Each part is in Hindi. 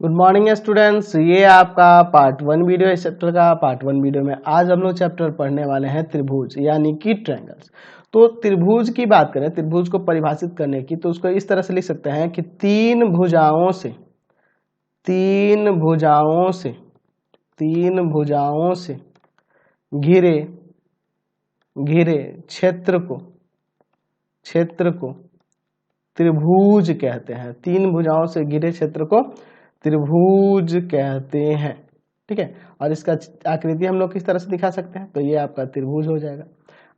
गुड मॉर्निंग स्टूडेंट्स, ये आपका पार्ट 1 वीडियो है। इस चैप्टर का पार्ट 1 वीडियो में आज हम लोग चैप्टर पढ़ने वाले हैं त्रिभुज यानी कि ट्रायंगल्स। तो त्रिभुज की बात करें, त्रिभुज को परिभाषित करने की, तो उसको इस तरह से लिख सकते हैं कि तीन भुजाओं से घिरे घिरे क्षेत्र को त्रिभुज कहते हैं। तीन भुजाओं से घिरे क्षेत्र को त्रिभुज कहते हैं। ठीक है, और इसका आकृति हम लोग किस तरह से दिखा सकते हैं, तो ये आपका त्रिभुज हो जाएगा।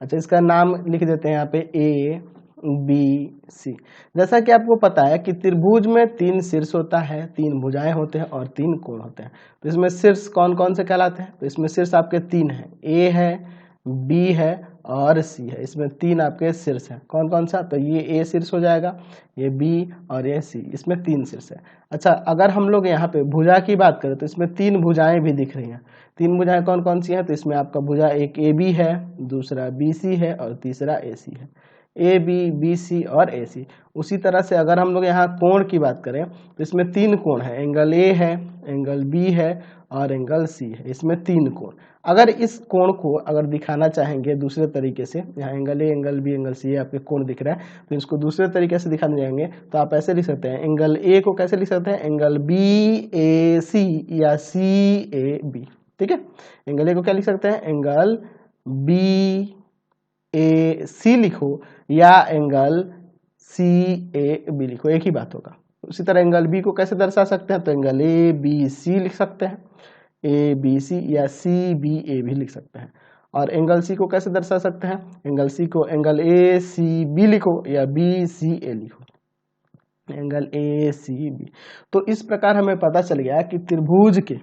अच्छा, इसका नाम लिख देते हैं यहाँ पे ए बी सी। जैसा कि आपको पता है कि त्रिभुज में तीन शीर्ष होता है, तीन भुजाएं होते हैं और तीन कोण होते हैं। तो इसमें शीर्ष कौन कौन से कहलाते हैं, तो इसमें शीर्ष आपके तीन हैं, ए है, बी है और सी है। इसमें तीन आपके शीर्ष हैं। कौन कौन सा, तो ये ए शीर्ष हो जाएगा, ये बी और ये सी। इसमें तीन शीर्ष है। अच्छा, अगर हम लोग यहाँ पे भुजा की बात करें तो इसमें तीन भुजाएं भी दिख रही हैं। तीन भुजाएं कौन कौन सी हैं, तो इसमें आपका भुजा एक ए बी है, दूसरा बी सी है और तीसरा ए सी है। ए बी, बी सी और ए सी। उसी तरह से अगर हम लोग यहाँ कोण की बात करें तो इसमें तीन कोण है, एंगल ए है, एंगल बी है और एंगल सी है। इसमें तीन कोण। अगर इस कोण को अगर दिखाना चाहेंगे दूसरे तरीके से, यहाँ angle A, angle B, angle C आपके कोण दिख रहा है, तो इसको दूसरे तरीके से दिखाने जाएंगे तो आप ऐसे लिख सकते हैं। एंगल ए को कैसे लिख सकते हैं, एंगल बी ए सी या सी ए बी। ठीक है, एंगल ए को क्या लिख सकते हैं, एंगल बी ए सी लिखो या एंगल सी ए बी लिखो, एक ही बात होगा। उसी तरह एंगल बी को कैसे दर्शा सकते हैं, तो एंगल ए बी सी लिख सकते हैं, ए बी सी या सी बी ए भी लिख सकते हैं। और एंगल सी को कैसे दर्शा सकते हैं, एंगल सी को एंगल ए सी बी लिखो या बी सी ए लिखो, एंगल ए सी बी। तो इस प्रकार हमें पता चल गया कि त्रिभुज के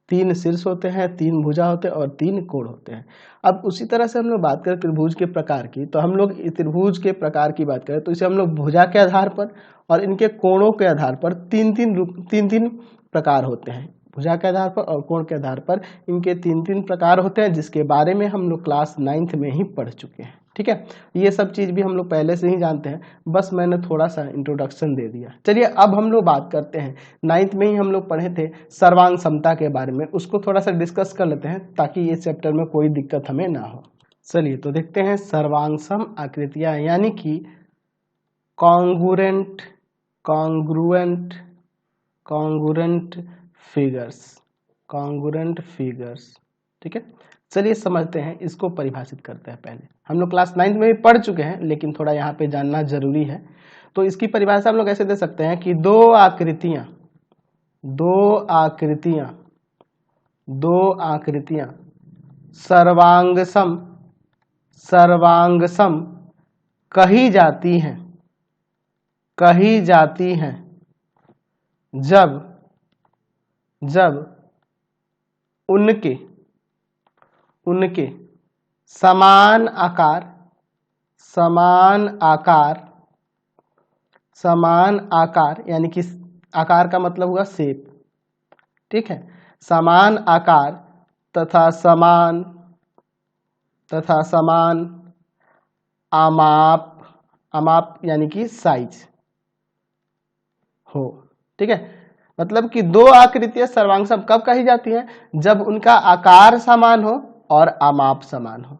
तीन शीर्ष होते हैं, तीन भुजा होते हैं और तीन कोण होते हैं। अब उसी तरह से हम लोग बात करें त्रिभुज के प्रकार की, तो हम लोग त्रिभुज के प्रकार की बात करें तो इसे हम लोग भुजा के आधार पर और इनके कोणों के आधार पर तीन तीन प्रकार होते हैं। भुजा के आधार पर और कोण के आधार पर इनके तीन तीन प्रकार होते हैं, जिसके बारे में हम लोग क्लास 9th में ही पढ़ चुके हैं। ठीक है, ये सब चीज़ भी हम लोग पहले से ही जानते हैं, बस मैंने थोड़ा सा इंट्रोडक्शन दे दिया। चलिए अब हम लोग बात करते हैं, 9th में ही हम लोग पढ़े थे सर्वांग समता के बारे में, उसको थोड़ा सा डिस्कस कर लेते हैं ताकि इस चैप्टर में कोई दिक्कत हमें ना हो। चलिए तो देखते हैं सर्वांग सम आकृतियाँ यानी कि कॉन्ग्रुएंट फिगर्स। ठीक है, चलिए समझते हैं, इसको परिभाषित करते हैं। पहले हम लोग क्लास 9th में भी पढ़ चुके हैं, लेकिन थोड़ा यहाँ पे जानना जरूरी है। तो इसकी परिभाषा हम लोग ऐसे दे सकते हैं कि दो आकृतियां सर्वांग सम कही जाती हैं जब उनके समान आकार यानी कि आकार का मतलब हुआ शेप। ठीक है, समान आकार तथा समान आमाप यानी कि साइज हो। ठीक है, मतलब कि दो आकृतियां सर्वांग सम कब कही जाती हैं, जब उनका आकार समान हो और आमाप समान हो।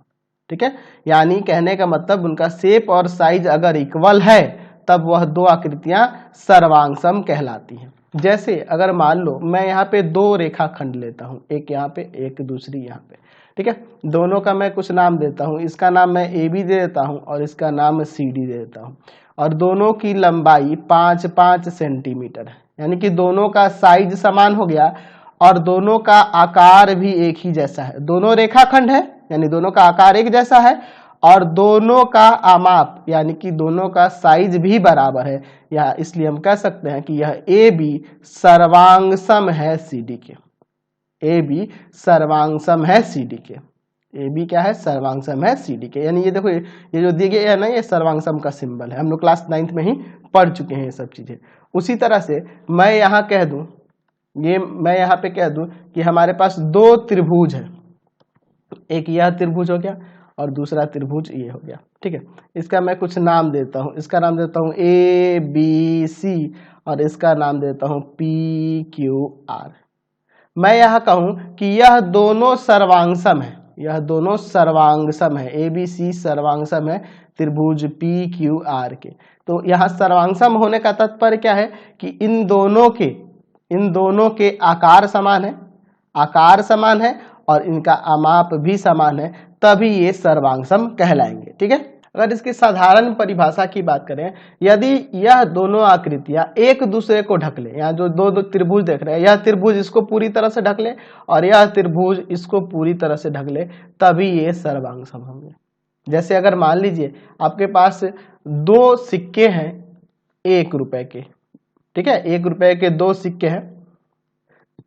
ठीक है, यानी कहने का मतलब उनका शेप और साइज अगर इक्वल है तब वह दो आकृतियां सर्वांग सम कहलाती हैं। जैसे अगर मान लो मैं यहाँ पे दो रेखाखंड लेता हूँ, एक यहाँ पे एक दूसरी यहाँ पे। ठीक है, दोनों का मैं कुछ नाम देता हूँ, इसका नाम मैं ए बी दे देता हूँ और इसका नाम सी डी दे देता हूँ, और दोनों की लंबाई 5-5 सेंटीमीटर है, यानी कि दोनों का साइज समान हो गया और दोनों का आकार भी एक ही जैसा है। दोनों रेखाखंड है यानी दोनों का आकार एक जैसा है और दोनों का आमाप यानी कि दोनों का साइज भी बराबर है। या इसलिए हम कह सकते हैं कि यह ए बी सर्वांग सम है सी डी के। ए बी सर्वांग सम है सी डी के। ए बी क्या है, सर्वांग सम है सी डी के। यानी ये देखो, ये जो दिए गए है ना, ये सर्वांग सम का सिंबल है। हम लोग क्लास 9th में ही पढ़ चुके हैं ये सब चीजें। उसी तरह से मैं यहाँ कह दूं, मैं यहाँ पे कह दूं कि हमारे पास दो त्रिभुज है, एक यह त्रिभुज हो गया और दूसरा त्रिभुज ये हो गया। ठीक है, इसका मैं कुछ नाम देता हूँ, इसका नाम देता हूँ ए बी सी और इसका नाम देता हूं PQR। मैं यह कहूं कि यह दोनों सर्वांगसम है, यह दोनों सर्वांगसम है, ABC सर्वांगसम है त्रिभुज PQR के। तो यहाँ सर्वांगसम होने का तात्पर्य क्या है कि इन दोनों के आकार समान है, आकार समान है और इनका अमाप भी समान है, तभी ये सर्वांगसम कहलाएंगे। ठीक है। अगर इसकी साधारण परिभाषा की बात करें, यदि यह दोनों आकृतियां एक दूसरे को ढक ले, यहाँ जो दो त्रिभुज देख रहे हैं, यह त्रिभुज इसको पूरी तरह से ढक ले और यह त्रिभुज इसको पूरी तरह से ढक ले, तभी ये सर्वांगसम होंगे। जैसे अगर मान लीजिए आपके पास दो सिक्के हैं 1 रुपए के, ठीक है, 1 रुपए के दो सिक्के हैं,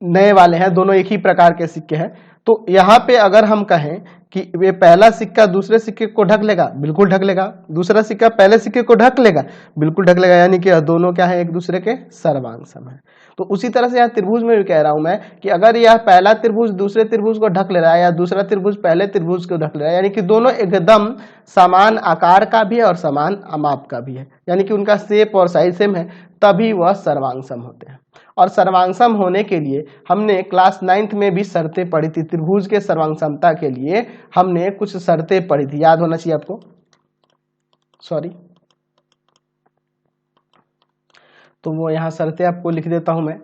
नए वाले हैं, दोनों एक ही प्रकार के सिक्के हैं। तो यहाँ पे अगर हम कहें कि वे पहला सिक्का दूसरे सिक्के को ढक लेगा, बिल्कुल ढक लेगा, दूसरा सिक्का पहले सिक्के को ढक लेगा, बिल्कुल ढक लेगा, यानी कि दोनों क्या है, एक दूसरे के सर्वांगसम है। तो उसी तरह से यहाँ त्रिभुज में भी कह रहा हूं मैं कि अगर यह पहला त्रिभुज दूसरे त्रिभुज को ढक ले रहा है या दूसरा त्रिभुज पहले त्रिभुज को ढक ले रहा है, यानी कि दोनों एकदम समान आकार का भी है और समान अमाप का भी है, यानी कि उनका शेप और साइज सेम है, तभी वह सर्वांगसम होते हैं। और सर्वांगसम होने के लिए हमने क्लास 9th में भी शर्तें पढ़ी थी, त्रिभुज के सर्वांगसमता के लिए हमने कुछ शर्तें पढ़ी थी, याद होना चाहिए आपको, सॉरी। तो वो यहाँ शर्तें आपको लिख देता हूं मैं।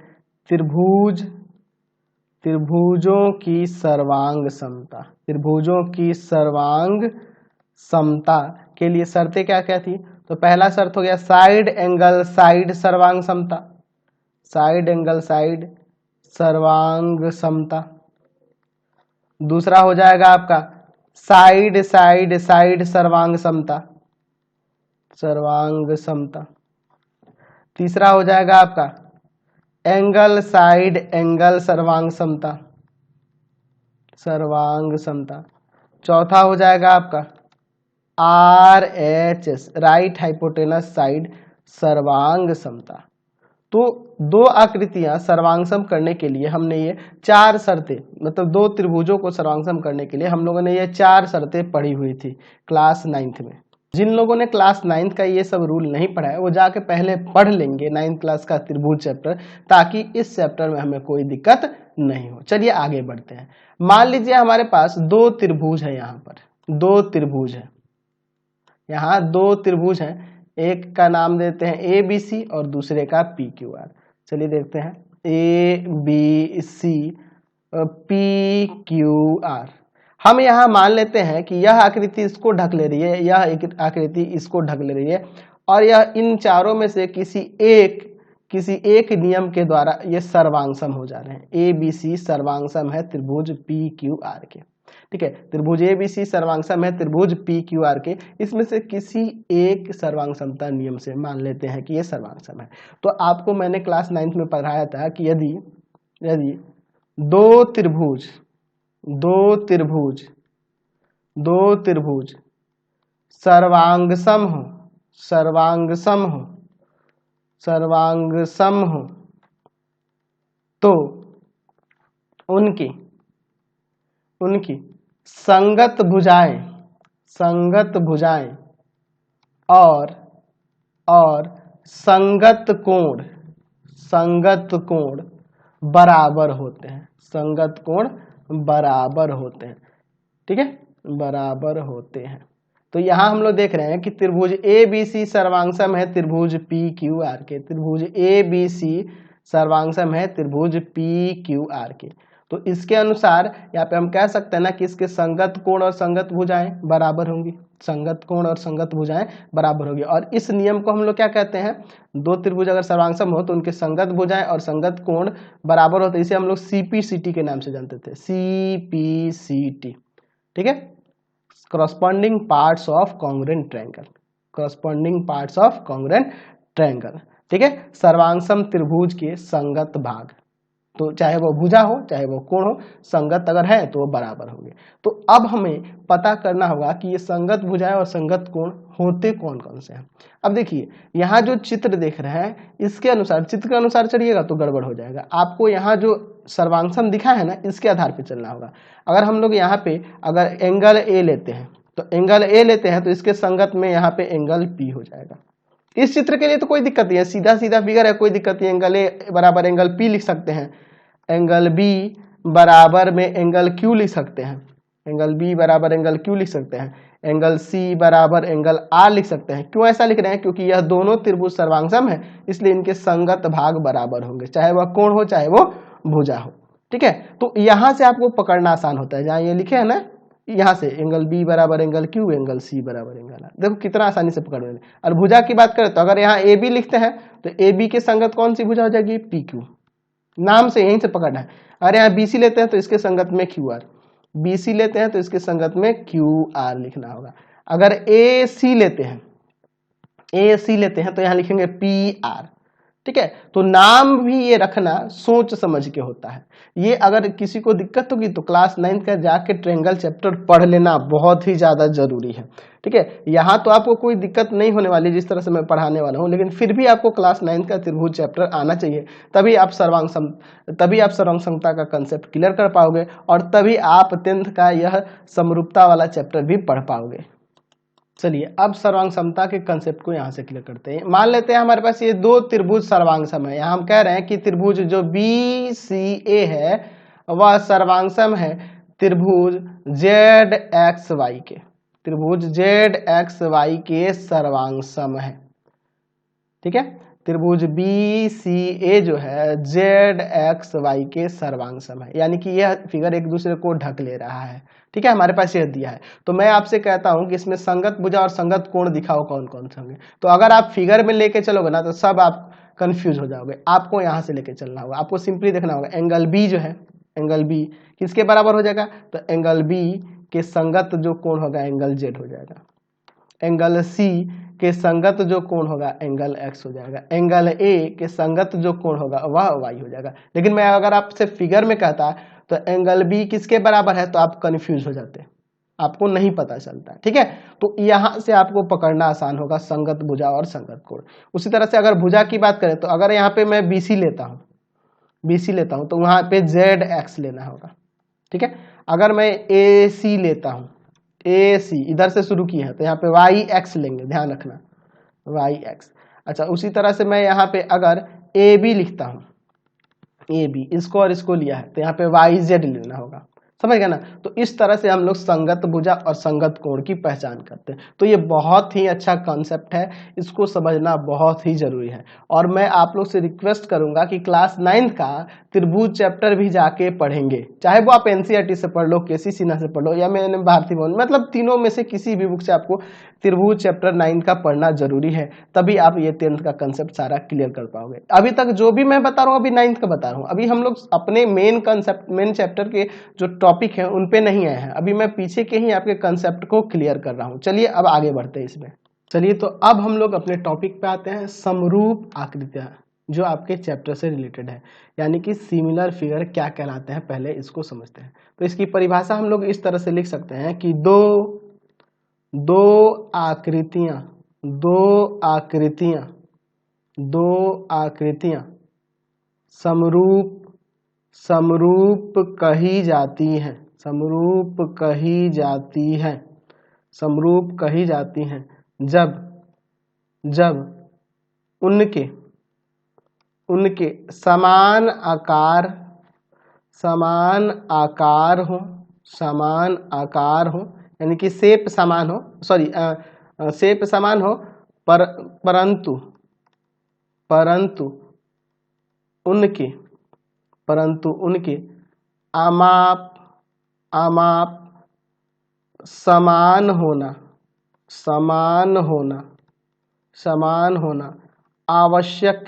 त्रिभुजों की सर्वांग समता, त्रिभुजों की सर्वांग समता के लिए शर्तें क्या क्या थी? तो पहला शर्त हो गया साइड एंगल साइड सर्वांग समता, साइड एंगल साइड सर्वांग समता। दूसरा हो जाएगा आपका साइड साइड साइड सर्वांग समता, सर्वांग समता। तीसरा हो जाएगा आपका एंगल साइड एंगल सर्वांग समता, सर्वांग समता। चौथा हो जाएगा आपका RHS राइट हाइपोटेनस साइड सर्वांग समता। तो दो आकृतियां सर्वांगसम करने के लिए हमने ये 4 शर्तें, मतलब दो त्रिभुजों को सर्वांगसम करने के लिए हम लोगों ने ये 4 शर्तें पढ़ी हुई थी क्लास 9th में। जिन लोगों ने क्लास 9th का ये सब रूल नहीं पढ़ा है वो जाके पहले पढ़ लेंगे 9th क्लास का त्रिभुज चैप्टर, ताकि इस चैप्टर में हमें कोई दिक्कत नहीं हो। चलिए आगे बढ़ते हैं। मान लीजिए हमारे पास 2 त्रिभुज है, यहाँ पर 2 त्रिभुज है, यहाँ 2 त्रिभुज हैं, एक का नाम देते हैं ABC और दूसरे का PQR। चलिए देखते हैं ABC PQR। हम यहाँ मान लेते हैं कि यह आकृति इसको ढक ले रही है, यह एक आकृति इसको ढक ले रही है, और यह इन चारों में से किसी एक नियम के द्वारा ये सर्वांगसम हो जा रहे हैं। ABC सर्वांगसम है त्रिभुज PQR के, ठीक है। त्रिभुज ABC सर्वांगसम है त्रिभुज PQR के, इसमें से किसी एक सर्वांगसमता नियम से मान लेते हैं कि ये सर्वांगसम है। तो आपको मैंने क्लास 9th में पढ़ाया था कि यदि दो त्रिभुज सर्वांगसम हो तो उनकी संगत भुजाएं और संगत कोण बराबर होते हैं, संगत कोण बराबर होते हैं, ठीक है, बराबर होते हैं। तो यहाँ हम लोग देख रहे हैं कि त्रिभुज ABC सर्वांगसम है त्रिभुज PQR के, त्रिभुज ABC सर्वांगसम है त्रिभुज PQR के। तो इसके अनुसार यहाँ पे हम कह सकते हैं ना कि इसके संगत कोण और संगत भुजाएं बराबर होंगी, संगत कोण और संगत भुजाएं बराबर होगी। और इस नियम को हम लोग क्या कहते हैं, दो त्रिभुज अगर सर्वांगसम हो तो उनके संगत भुजाएं और संगत कोण बराबर होते हैं, इसे हम लोग CPCT के नाम से जानते थे, CPCT, ठीक है, corresponding parts of congruent triangle, corresponding parts of congruent triangle, ठीक है। सर्वांगसम त्रिभुज के संगत भाग, तो चाहे वो भुजा हो चाहे वो कोण हो, संगत अगर है तो वो बराबर होंगे। तो अब हमें पता करना होगा कि ये संगत भुजाएं और संगत कोण होते कौन कौन से हैं। अब देखिए यहाँ जो चित्र देख रहे हैं इसके अनुसार, चित्र के अनुसार चलिएगा तो गड़बड़ हो जाएगा। आपको यहाँ जो सर्वांगसम दिखा है ना, इसके आधार पर चलना होगा। अगर हम लोग यहाँ पे अगर एंगल A लेते हैं तो एंगल A लेते हैं तो इसके संगत में यहाँ पे एंगल P हो जाएगा, इस चित्र के लिए तो कोई दिक्कत नहीं है, सीधा सीधा फिगर है, कोई दिक्कत नहीं। एंगल ए बराबर एंगल पी लिख सकते हैं, एंगल बी बराबर में एंगल क्यू लिख सकते हैं, एंगल बी बराबर एंगल क्यू लिख सकते हैं, एंगल सी बराबर एंगल आर लिख सकते हैं। क्यों ऐसा लिख रहे हैं? क्योंकि यह दोनों त्रिभुज सर्वांगसम है, इसलिए इनके संगत भाग बराबर होंगे, चाहे वह कोण हो चाहे वो भुजा हो। ठीक है, तो यहां से आपको पकड़ना आसान होता है, जहां ये लिखे है ना, यहाँ से एंगल बी बराबर एंगल क्यू, एंगल सी बराबर एंगल आर, देखो कितना आसानी से पकड़ लेंगे। और भुजा की बात करें तो अगर यहाँ ए बी लिखते हैं तो ए बी के संगत कौन सी भुजा हो जाएगी? पी क्यू, नाम से यहीं से पकड़ना है। अगर यहाँ बी सी लेते हैं तो इसके संगत में क्यू आर, बी सी लेते हैं तो इसके संगत में क्यू आर लिखना होगा। अगर ए सी लेते हैं, ए सी लेते हैं तो यहाँ लिखेंगे पी आर। ठीक है, तो नाम भी ये रखना सोच समझ के होता है। ये अगर किसी को दिक्कत होगी तो क्लास 9 का जाके ट्रायंगल चैप्टर पढ़ लेना बहुत ही ज्यादा जरूरी है। ठीक है, यहाँ तो आपको कोई दिक्कत नहीं होने वाली जिस तरह से मैं पढ़ाने वाला हूँ, लेकिन फिर भी आपको क्लास 9 का त्रिभुज चैप्टर आना चाहिए, तभी आप सर्वांग समता का कंसेप्ट क्लियर कर पाओगे और तभी आप 10th का यह समरूपता वाला चैप्टर भी पढ़ पाओगे। चलिए अब सर्वांग समता के कंसेप्ट को यहाँ से क्लियर करते हैं। मान लेते हैं हमारे पास ये दो त्रिभुज सर्वांग सम है। यहाँ हम कह रहे हैं कि त्रिभुज जो बी सी ए है वह सर्वांग सम है त्रिभुज जेड एक्स वाई के, त्रिभुज जेड एक्स वाई के सर्वांग सम है। ठीक है, त्रिभुज बी सी ए जो है जेड एक्स वाई के सर्वांग सम है, यानी कि यह फिगर एक दूसरे को ढक ले रहा है। ठीक है, हमारे पास यह दिया है, तो मैं आपसे कहता हूं कि इसमें संगत भुजा और संगत कोण दिखाओ कौन कौन से होंगे। तो अगर आप फिगर में लेके चलोगे ना तो सब आप कंफ्यूज हो जाओगे। आपको यहां से लेके चलना होगा, आपको सिंपली देखना होगा एंगल बी जो है, एंगल बी किसके बराबर हो जाएगा? तो एंगल बी के संगत जो कोण होगा एंगल जेड हो जाएगा। एंगल सी के संगत जो कोण होगा एंगल एक्स हो जाएगा। एंगल ए के संगत जो कोण होगा वह वाई हो जाएगा। लेकिन मैं अगर आपसे फिगर में कहता तो एंगल बी किसके बराबर है तो आप कंफ्यूज हो जाते, आपको नहीं पता चलता। ठीक है, तो यहां से आपको पकड़ना आसान होगा संगत भुजा और संगत कोण। उसी तरह से अगर भुजा की बात करें तो अगर यहाँ पे मैं बीसी लेता हूँ, बीसी लेता हूँ तो वहां पे जेड एक्स लेना होगा। ठीक है, अगर मैं ए सी लेता हूँ, ए सी इधर से शुरू की है तो यहाँ पे वाई एक्स लेंगे, ध्यान रखना वाई एक्स। अच्छा, उसी तरह से मैं यहाँ पे अगर ए बी लिखता हूँ, ए बी इसको और इसको लिया है तो यहाँ पे वाई जेड लेना होगा। समझ गया ना? तो इस तरह से हम लोग संगत भुजा और संगत कोण की पहचान करते हैं। तो ये बहुत ही अच्छा कॉन्सेप्ट है, इसको समझना बहुत ही जरूरी है। और मैं आप लोग से रिक्वेस्ट करूंगा कि क्लास 9 का त्रिभुज चैप्टर भी जाके पढ़ेंगे, चाहे वो आप एनसीईआरटी से पढ़ लो, केसी सिन्हा से पढ़ लो या मैंने भारती भवन, मतलब तीनों में से किसी भी बुक से आपको त्रिभुज चैप्टर 9 का पढ़ना जरूरी है, तभी आप ये 10th का कंसेप्ट सारा क्लियर कर पाओगे। अभी तक जो भी मैं बता रहा हूँ अभी 9th का बता रहा हूँ, अभी हम लोग अपने मेन कंसेप्ट, मेन चैप्टर के जो टॉपिक है उन पे नहीं आए हैं, अभी मैं पीछे के ही आपके कंसेप्ट को क्लियर कर रहा हूँ। चलिए अब आगे बढ़ते हैं इसमें। चलिए तो अब हम लोग अपने टॉपिक पे आते हैं, समरूप आकृतियां, जो आपके चैप्टर से रिलेटेड है, यानी कि सिमिलर फिगर क्या कहलाते हैं, पहले इसको समझते हैं। तो इसकी परिभाषा हम लोग इस तरह से लिख सकते हैं कि दो आकृतियां समरूप कही जाती हैं जब उनके समान आकार हो, यानी कि शेप समान हो, शेप समान हो, परंतु उनके अमाप समान होना आवश्यक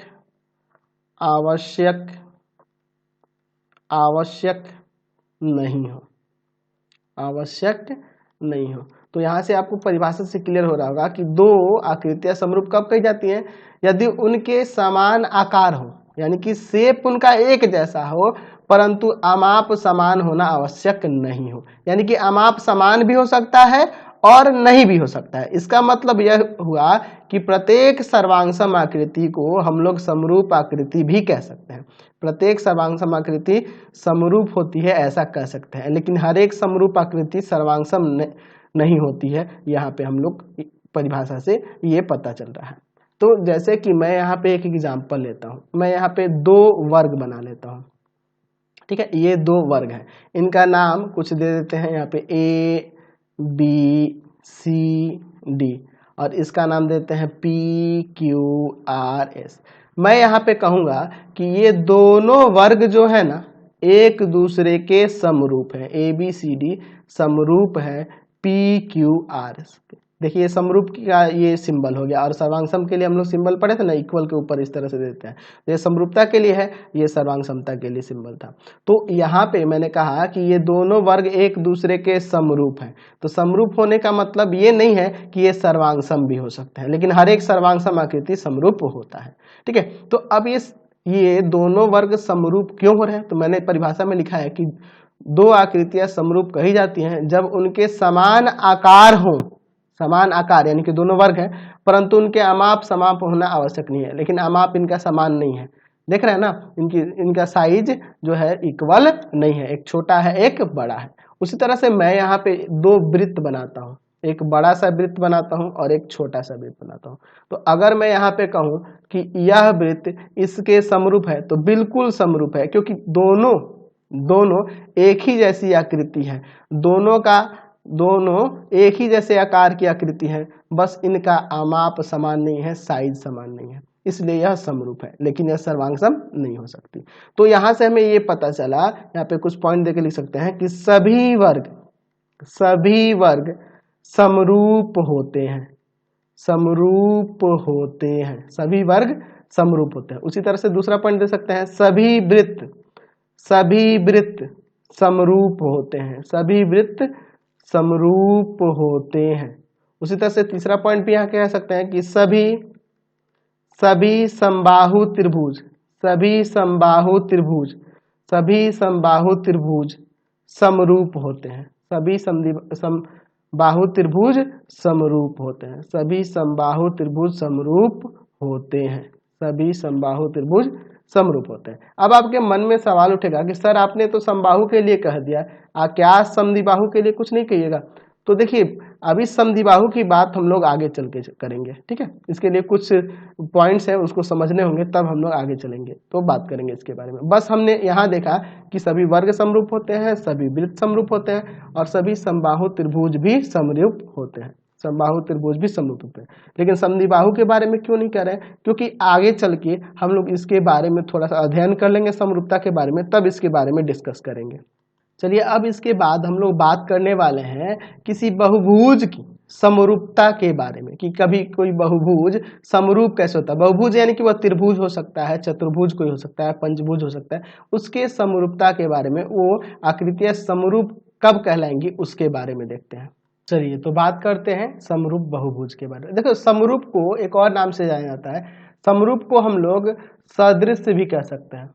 नहीं हो। तो यहाँ से आपको परिभाषा से क्लियर हो रहा होगा कि दो आकृतियां समरूप कब कही जाती हैं? यदि उनके समान आकार हो, यानी कि शेप उनका एक जैसा हो, परंतु अमाप समान होना आवश्यक नहीं हो। यानी कि अमाप समान भी हो सकता है और नहीं भी हो सकता है। इसका मतलब यह हुआ कि प्रत्येक सर्वांगसम आकृति को हम लोग समरूप आकृति भी कह सकते हैं। प्रत्येक सर्वांगसम आकृति समरूप होती है ऐसा कह सकते हैं, लेकिन हर एक समरूप आकृति सर्वांगसम नहीं होती है। यहाँ पे हम लोग परिभाषा से ये पता चल रहा है। तो जैसे कि मैं यहाँ पे एक एग्जांपल लेता हूँ, मैं यहाँ पे दो वर्ग बना लेता हूँ, ठीक है। ये दो वर्ग हैं, इनका नाम कुछ दे देते हैं यहाँ पे A B C D, और इसका नाम देते हैं P Q R S। मैं यहाँ पे कहूँगा कि ये दोनों वर्ग जो है ना एक दूसरे के समरूप है, ABCD समरूप है PQRS। देखिए समरूप का ये सिंबल हो गया, और सर्वांग सम के लिए हम लोग सिंबल पढ़े थे ना, इक्वल के ऊपर इस तरह से देते हैं, तो ये समरूपता के लिए है, ये सर्वांग समता के लिए सिंबल था। तो यहाँ पे मैंने कहा कि ये दोनों वर्ग एक दूसरे के समरूप हैं, तो समरूप होने का मतलब ये नहीं है कि ये सर्वांग सम भी हो सकते हैं, लेकिन हर एक सर्वांग सम आकृति समरूप होता है, ठीक है। तो अब ये दोनों वर्ग समरूप क्यों हो रहे हैं, तो मैंने परिभाषा में लिखा है कि दो आकृतियां समरूप कही जाती हैं जब उनके समान आकार हो, समान आकार यानी कि दोनों वर्ग हैं, परंतु उनके अमाप समाप होना आवश्यक नहीं है, लेकिन अमाप इनका समान नहीं है, देख रहे हैं ना, इनका साइज जो है इक्वल नहीं है, एक छोटा है एक बड़ा है। उसी तरह से मैं यहाँ पे दो वृत्त बनाता हूँ, एक बड़ा सा वृत्त बनाता हूँ और एक छोटा सा वृत्त बनाता हूँ। तो अगर मैं यहाँ पे कहूँ कि यह वृत्त इसके समरूप है, तो बिल्कुल समरूप है, क्योंकि दोनों एक ही जैसी आकृति है, दोनों एक ही जैसे आकार की आकृति है, बस इनका आमाप समान नहीं है, साइज समान नहीं है, इसलिए यह समरूप है, लेकिन यह सर्वांग सम नहीं हो सकती। तो यहाँ से हमें ये पता चला, यहाँ पे कुछ पॉइंट देके लिख सकते हैं कि सभी वर्ग समरूप होते हैं, सभी वर्ग समरूप होते हैं। उसी तरह से दूसरा पॉइंट दे सकते हैं, सभी वृत्त समरूप होते हैं, सभी वृत्त समरूप होते हैं। उसी तरह से तीसरा पॉइंट भी यहाँ कह सकते हैं कि सभी समबाहु त्रिभुज समरूप होते हैं, सभी समबाहु त्रिभुज समरूप होते हैं, सभी समबाहु त्रिभुज समरूप होते हैं। अब आपके मन में सवाल उठेगा कि सर आपने तो समबाहु के लिए कह दिया, क्या समद्विबाहु के लिए कुछ नहीं कहिएगा? तो देखिए अभी समद्विबाहु की बात हम लोग आगे चल के करेंगे, ठीक है। इसके लिए कुछ पॉइंट्स हैं उसको समझने होंगे, तब हम लोग आगे चलेंगे तो बात करेंगे इसके बारे में। बस हमने यहाँ देखा कि सभी वर्ग समरूप होते हैं, सभी वृत्त समरूप होते हैं, और सभी समबाहु त्रिभुज भी समरूप होते हैं, लेकिन समद्विबाहु के बारे में क्यों नहीं कह रहे हैं? क्योंकि आगे चल के हम लोग इसके बारे में थोड़ा सा अध्ययन कर लेंगे समरूपता के बारे में, तब इसके बारे में डिस्कस करेंगे। चलिए अब इसके बाद हम लोग बात करने वाले हैं किसी बहुभुज की समरूपता के बारे में, कि कभी कोई बहुभुज समरूप कैसे होता है। बहुभुज यानी कि वह त्रिभुज हो सकता है, चतुर्भुज कोई हो सकता है, पंचभुज हो सकता है, उसके समरूपता के बारे में, वो आकृतियां समरूप कब कहलाएंगी उसके बारे में देखते हैं। चलिए तो बात करते हैं समरूप बहुभुज के बारे में। देखो समरूप को एक और नाम से जाना जाता है, समरूप को हम लोग सदृश्य भी कह सकते हैं,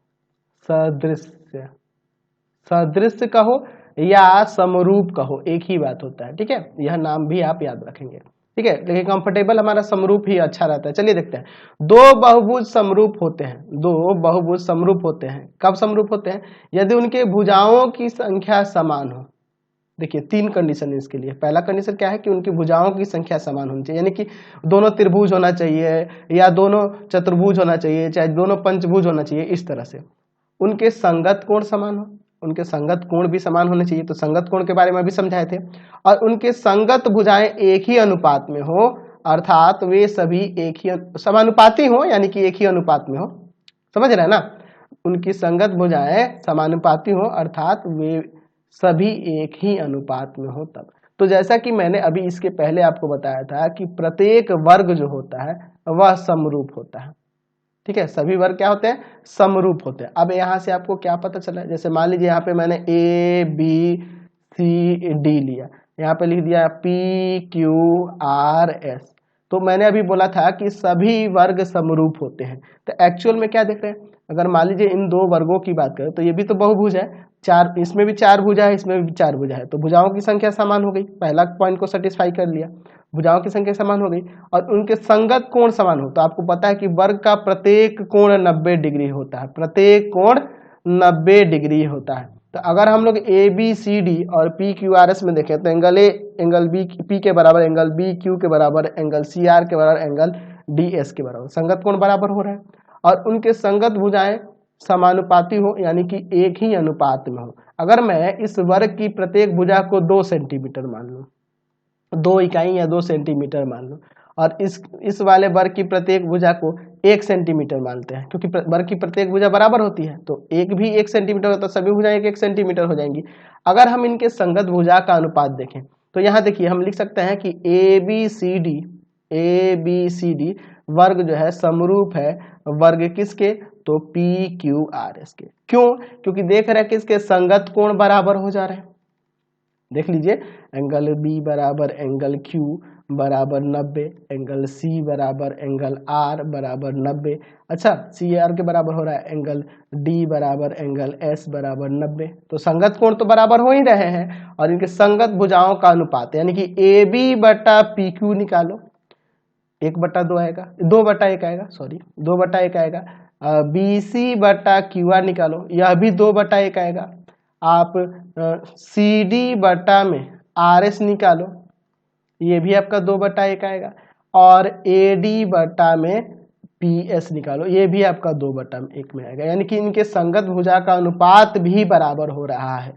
सदृश्य कहो या समरूप कहो एक ही बात होता है, ठीक है। यह नाम भी आप याद रखेंगे, ठीक है, लेकिन कंफर्टेबल हमारा समरूप ही अच्छा रहता है। चलिए देखते हैं, दो बहुभुज समरूप होते हैं, कब समरूप होते हैं? यदि उनके भुजाओं की संख्या समान हो। देखिए तीन कंडीशन है इसके लिए। पहला कंडीशन क्या है कि उनकी भुजाओं की संख्या समान होनी चाहिए, यानी कि दोनों त्रिभुज होना चाहिए, या दोनों चतुर्भुज होना चाहिए, चाहे दोनों पंचभुज होना चाहिए, इस तरह से। उनके संगत कोण समान हो, उनके संगत कोण भी समान होने चाहिए, तो संगत कोण के बारे में भी समझाए थे। और उनके संगत भुजाएं एक ही अनुपात में हो, अर्थात वे सभी एक ही समानुपाती हो, यानी कि एक ही अनुपात में हो, समझ रहे हैं ना। उनकी संगत भुजाएं समानुपाती हो, अर्थात वे सभी एक ही अनुपात में हो तब। तो जैसा कि मैंने अभी इसके पहले आपको बताया था कि प्रत्येक वर्ग जो होता है वह समरूप होता है, ठीक है, सभी वर्ग क्या होते हैं? समरूप होते हैं। अब यहाँ से आपको क्या पता चला, जैसे मान लीजिए यहाँ पे मैंने ABCD लिया, यहाँ पे लिख दिया PQRS, तो मैंने अभी बोला था कि सभी वर्ग समरूप होते हैं। तो एक्चुअल में क्या देख रहे हैं, अगर मान लीजिए इन दो वर्गों की बात करें तो ये भी तो बहुभुज है, चार, इसमें भी चार भुजा है, इसमें भी चार भुजा है, तो भुजाओं की संख्या समान हो गई, पहला पॉइंट को सेटिस्फाई कर लिया, भुजाओं की संख्या समान हो गई। और उनके संगत कोण समान हो, तो आपको पता है कि वर्ग का प्रत्येक कोण 90 डिग्री होता है, प्रत्येक कोण 90 डिग्री होता है। तो अगर हम लोग ABCD और PQRS में देखें तो angle A angle B P के बराबर, एंगल B Q के बराबर, एंगल CR के बराबर, एंगल ds के बराबर, संगत कोण बराबर हो रहा है, और उनके संगत भुजाएं समानुपाती हो यानी कि एक ही अनुपात में हो। अगर मैं इस वर्ग की प्रत्येक भुजा को 2 सेंटीमीटर मान लूं, 2 इकाई या 2 सेंटीमीटर मान लूं, और इस वाले वर्ग की प्रत्येक भुजा को 1 सेंटीमीटर मानते हैं, क्योंकि वर्ग की प्रत्येक भुजा बराबर होती है, तो एक भी 1 सेंटीमीटर होता है, सभी भुजाएं 1 सेंटीमीटर हो जाएंगी। अगर हम इनके संगत भुजा का अनुपात देखें तो यहाँ देखिए हम लिख सकते हैं कि ए बी सी डी वर्ग जो है समरूप है वर्ग किसके, तो पी क्यू आर एस के। क्यों? क्योंकि देख रहे हैं कि इसके संगत कोण बराबर हो जा रहे हैं। देख लीजिए, एंगल बी बराबर एंगल क्यू बराबर 90, एंगल सी बराबर एंगल आर बराबर 90। अच्छा, सी आर के बराबर हो रहा है, एंगल डी बराबर एंगल एस बराबर 90। तो संगत कोण तो बराबर हो ही रहे हैं, और इनके संगत भुजाओं का अनुपात यानी कि ए बी बटा पी क्यू निकालो, 1/2 आएगा, 2/1 आएगा, सॉरी 2/1 आएगा। बी सी बटा क्यू आर निकालो, यह भी 2/1 आएगा। आप सी डी बटा में आर एस निकालो, ये भी आपका 2/1 आएगा, और ए डी बटा में पी एस निकालो, ये भी आपका 2/1 में आएगा। यानी कि इनके संगत भुजा का अनुपात भी बराबर हो रहा है,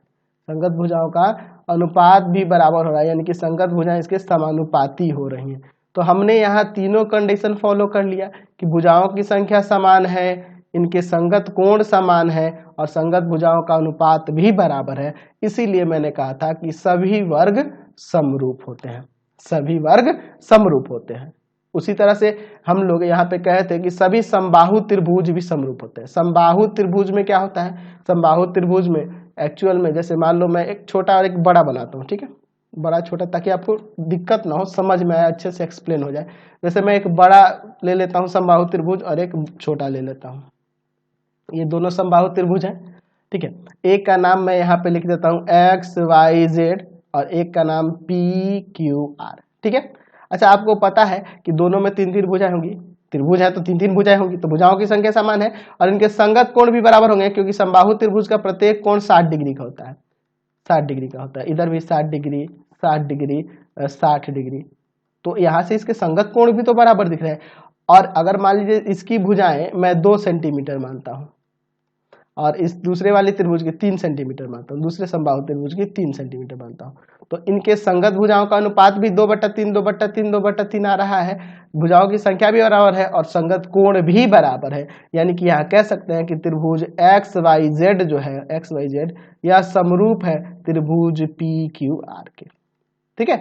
संगत भुजाओं का अनुपात भी बराबर हो रहा है, यानी कि संगत भुजाएं इसके समानुपाती हो रही हैं। तो हमने यहाँ तीनों कंडीशन फॉलो कर लिया कि भुजाओं की संख्या समान है, इनके संगत कोण समान है, और संगत भुजाओं का अनुपात भी बराबर है। इसीलिए मैंने कहा था कि सभी वर्ग समरूप होते हैं, सभी वर्ग समरूप होते हैं। उसी तरह से हम लोग यहाँ पे कहे थे कि सभी समबाहु त्रिभुज भी समरूप होते हैं। समबाहु त्रिभुज में क्या होता है, समबाहु त्रिभुज में एक्चुअल में जैसे मान लो मैं एक छोटा और एक बड़ा बनाता हूँ, ठीक है, बड़ा छोटा, ताकि आपको दिक्कत ना हो, समझ में आए, अच्छे से एक्सप्लेन हो जाए। जैसे मैं एक बड़ा ले लेता हूँ समबाहु त्रिभुज और एक छोटा ले लेता हूँ, ये दोनों समबाहु त्रिभुज हैं, ठीक है। एक का नाम मैं यहाँ पे लिख देता हूँ एक्स वाई जेड, और एक का नाम पी क्यू आर, ठीक है। अच्छा, आपको पता है कि दोनों में 3-3 भुजाएं होंगी, त्रिभुज है तो 3-3 भुजाएं होंगी, तो भुजाओं की संख्या समान है, और इनके संगत कोण भी बराबर होंगे, क्योंकि समबाहु त्रिभुज का प्रत्येक कोण 60 डिग्री का होता है, 60 डिग्री का होता है, इधर भी 60 डिग्री 60 डिग्री 60 डिग्री, तो यहाँ से इसके संगत कोण भी तो बराबर दिख रहे हैं। और अगर मान लीजिए इसकी भुजाएं मैं 2 सेंटीमीटर मानता हूँ, और इस दूसरे वाले त्रिभुज की 3 सेंटीमीटर मानता हूँ, दूसरे समबाहु त्रिभुज की 3 सेंटीमीटर मानता हूँ, तो इनके संगत भुजाओं का अनुपात भी 2/3 2/3 2/3 आ रहा है, भुजाओं की संख्या भी बराबर है, और संगत कोण भी बराबर है। यानी कि यहाँ कह सकते हैं कि त्रिभुज एक्स वाई जेड जो है, एक्स वाई जेड, यह समरूप है त्रिभुज पी क्यू आर के, ठीक है,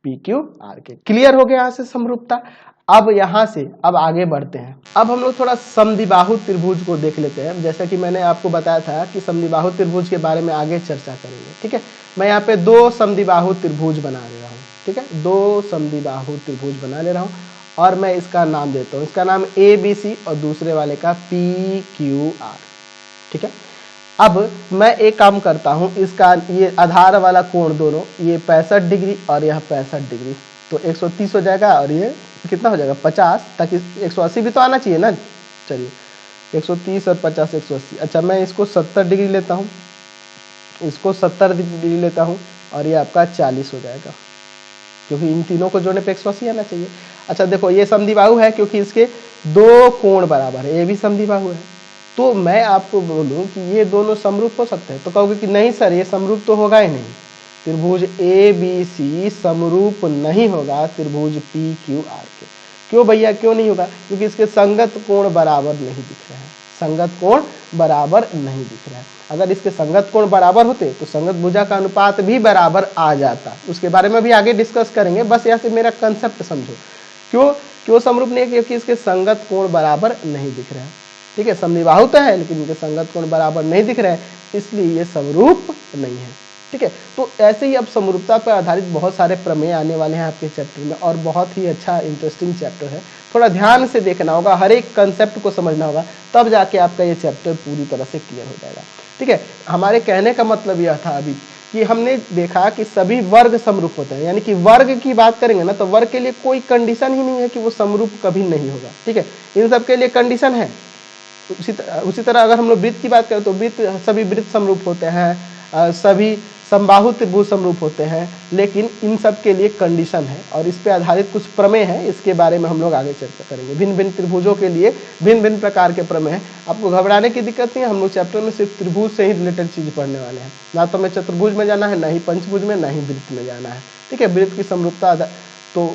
पी क्यू आर के। क्लियर हो गया यहाँ से समरूपता। अब यहाँ से अब आगे बढ़ते हैं, अब हम लोग थोड़ा समद्विबाहु त्रिभुज को देख लेते हैं। जैसा कि मैंने आपको बताया था कि समद्विबाहु त्रिभुज के बारे में आगे चर्चा करेंगे, ठीक है। मैं यहाँ पे 2 समद्विबाहु त्रिभुज बना ले रहा हूँ, ठीक है, 2 समद्विबाहु त्रिभुज बना ले रहा हूँ, और मैं इसका नाम देता हूँ, इसका नाम ए बी सी और दूसरे वाले का पी क्यू आर, ठीक है। अब मैं एक काम करता हूँ, इसका ये आधार वाला कोण दोनों, ये 65 डिग्री और यह 65 डिग्री, तो 130 हो जाएगा, और ये कितना हो जाएगा 50, ताकि 180 भी तो आना चाहिए ना। चलिए 130 और 50 180। अच्छा, मैं इसको 70 डिग्री लेता हूँ, इसको 70 डिग्री लेता हूँ, और ये आपका 40 हो जाएगा, क्योंकि इन तीनों को जोड़ने पे 180 आना चाहिए। अच्छा देखो, ये समद्विबाहु है क्योंकि इसके 2 कोण बराबर है, ये भी समद्विबाहु है। तो मैं आपको बोलूं कि ये दोनों समरूप हो सकते हैं, तो कहोगे कि नहीं सर, ये समरूप तो होगा ही नहीं, त्रिभुज ए बी सी समरूप नहीं होगा त्रिभुज पी क्यू आर के। क्यों भैया, क्यों नहीं होगा? क्योंकि इसके संगत कोण बराबर नहीं दिख रहे हैं, संगत कोण बराबर नहीं दिख रहा है। अगर इसके संगत कोण बराबर होते तो संगत भुजा का अनुपात भी बराबर आ जाता, उसके बारे में भी आगे डिस्कस करेंगे, बस यहाँ से मेरा कंसेप्ट समझो। क्यों समरूप नहीं है? क्योंकि इसके संगत कोण बराबर नहीं दिख रहे हैं, ठीक है। समद्विबाहु तो है लेकिन इनके संगत कोण बराबर नहीं दिख रहे हैं, इसलिए ये समरूप नहीं है, ठीक है। तो ऐसे ही अब समरूपता पर आधारित बहुत सारे प्रमेय आने वाले हैं आपके चैप्टर में, और बहुत ही अच्छा इंटरेस्टिंग चैप्टर है। थोड़ा ध्यान से देखना होगा, हर एक कंसेप्ट को समझना होगा, तब जाके आपका ये चैप्टर पूरी तरह से क्लियर हो जाएगा, ठीक है। हमारे कहने का मतलब यह था अभी कि हमने देखा कि सभी वर्ग समरूप होते हैं, यानी कि वर्ग की बात करेंगे ना तो वर्ग के लिए कोई कंडीशन ही नहीं है कि वो समरूप कभी नहीं होगा, ठीक है। इन सब के लिए कंडीशन है। उसी तरह अगर हम लोग वृत्त की बात करें तो वृत्त, सभी वृत्त समरूप होते हैं, सभी समबाहु त्रिभुज समरूप होते हैं, लेकिन इन सब के लिए कंडीशन है और इस पे आधारित कुछ प्रमेय है, इसके बारे में हम लोग आगे चर्चा करेंगे। भिन्न भिन्न त्रिभुजों के लिए भिन्न भिन्न प्रकार के प्रमेय हैं। आपको घबराने की दिक्कत नहीं है, हम लोग चैप्टर में सिर्फ त्रिभुज से ही रिलेटेड चीज पढ़ने वाले हैं। ना तो हमें चतुर्भुज में जाना है, ना ही पंचभुज में, ना ही वृत्त में जाना है। ठीक है, वृत्त की समरूपता तो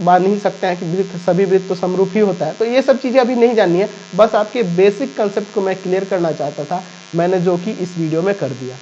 मान ही सकते हैं कि वृत्त, सभी वृत्त तो समरूप ही होता है। तो ये सब चीजें अभी नहीं जाननी है, बस आपके बेसिक कंसेप्ट को मैं क्लियर करना चाहता था, मैंने जो कि इस वीडियो में कर दिया।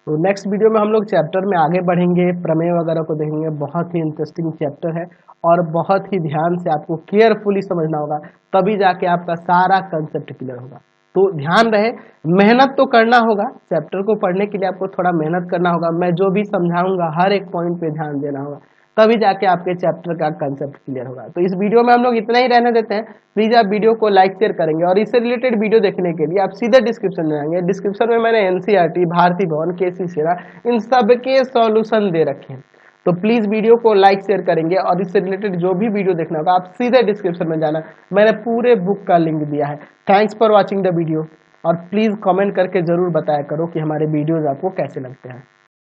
तो नेक्स्ट वीडियो में हम लोग चैप्टर में आगे बढ़ेंगे, प्रमेय वगैरह को देखेंगे। बहुत ही इंटरेस्टिंग चैप्टर है और बहुत ही ध्यान से आपको केयरफुली समझना होगा, तभी जाके आपका सारा कंसेप्ट क्लियर होगा। तो ध्यान रहे, मेहनत तो करना होगा, चैप्टर को पढ़ने के लिए आपको थोड़ा मेहनत करना होगा। मैं जो भी समझाऊंगा हर एक पॉइंट पे ध्यान देना होगा, तभी जाके आपके चैप्टर का कंसेप्ट क्लियर होगा। तो इस वीडियो में हम लोग इतना ही रहने देते हैं। प्लीज आप वीडियो को लाइक शेयर करेंगे और इससे रिलेटेड वीडियो देखने के लिए आप सीधे डिस्क्रिप्शन में जाएंगे। डिस्क्रिप्शन में मैंने एनसीईआरटी, भारती भवन, केसी सेरा, इन सब के सॉल्यूशन दे रखे हैं। तो प्लीज वीडियो को लाइक शेयर करेंगे और इससे रिलेटेड जो भी वीडियो देखना होगा आप सीधे डिस्क्रिप्शन में जाना, मैंने पूरे बुक का लिंक दिया है। Thanks for watching the video और प्लीज कमेंट करके जरूर बताया करो कि हमारे वीडियोज आपको कैसे लगते हैं।